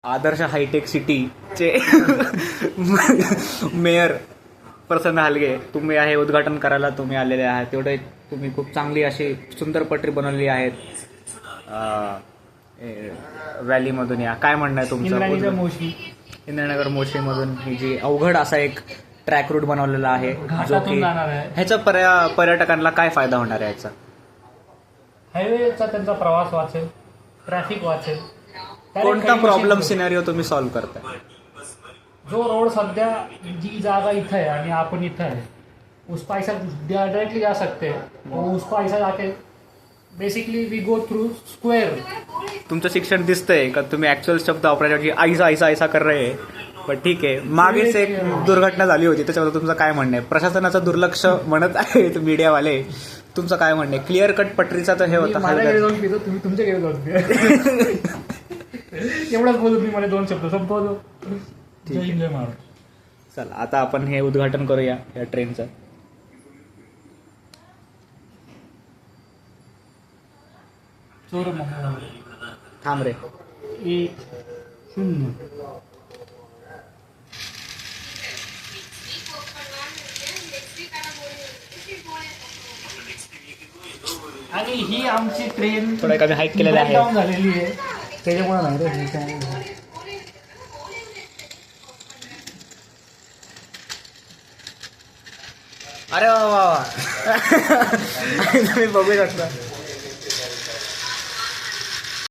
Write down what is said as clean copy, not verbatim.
आदर्श hi tech सिटीचे mayor प्रसन्न हालगे, तुम्ही आहे उद्घाटन करायला तुम्ही आलेले आहात. तेवढे तुम्ही खूप चांगली अशी सुंदर पटरी बनवली आहेत व्हॅलीमधून. या काय म्हणणं आहे तुमचं? इंद्रायणीनगर मोशीमधून ही जी अवघड असा एक ट्रॅक रूट बनवलेला आहे, जो की ह्याचा पर्यटकांना काय फायदा होणार आहे? याचा हायवेचा त्यांचा प्रवास वाचेल, ट्रॅफिक वाचेल. कोणता प्रॉब्लेम सिनेरियो तुम्ही सॉल्व्ह करताय? जो रोड सध्या जी जागा इथं है आणि आपण इथं है, उस पैसा डायरेक्टली जा सकते हैं. उस पैसा जाके basically we go through square. तुमचं शिक्षण दिसतंय का? तुम्ही ऍक्च्युअल शब्द वापरायच्या की ऐसा ऐसा ऐसा कर रहे है. पण ठीक आहे. मागेच एक दुर्घटना झाली होती, त्याच्याबद्दल तुमचं काय म्हणणं आहे? प्रशासनाचं दुर्लक्ष म्हणत आहेत मीडियावाले. तुमचं काय म्हणणं आहे? क्लिअर कट पटरीचा तर हे होता. माझ्याकडे जाऊन पितो, तुम्ही तुमच्याकडे जाऊन पितो. एवढंच बोलू मी, मला 2 शब्द संपवतो. जय हिंद जय महाराष्ट्र. चला आता आपण हे उद्घाटन करूया या ट्रेनचं. चोर मंगळ थांब रे. 1-0. आणि ही आमची ट्रेन थोडं कमी हाईक केलेलं आहे. डाऊन झालेली आहे, त्याच्यामुळे नाही रे. अरे वा वा वा. तुम्ही बघू शकता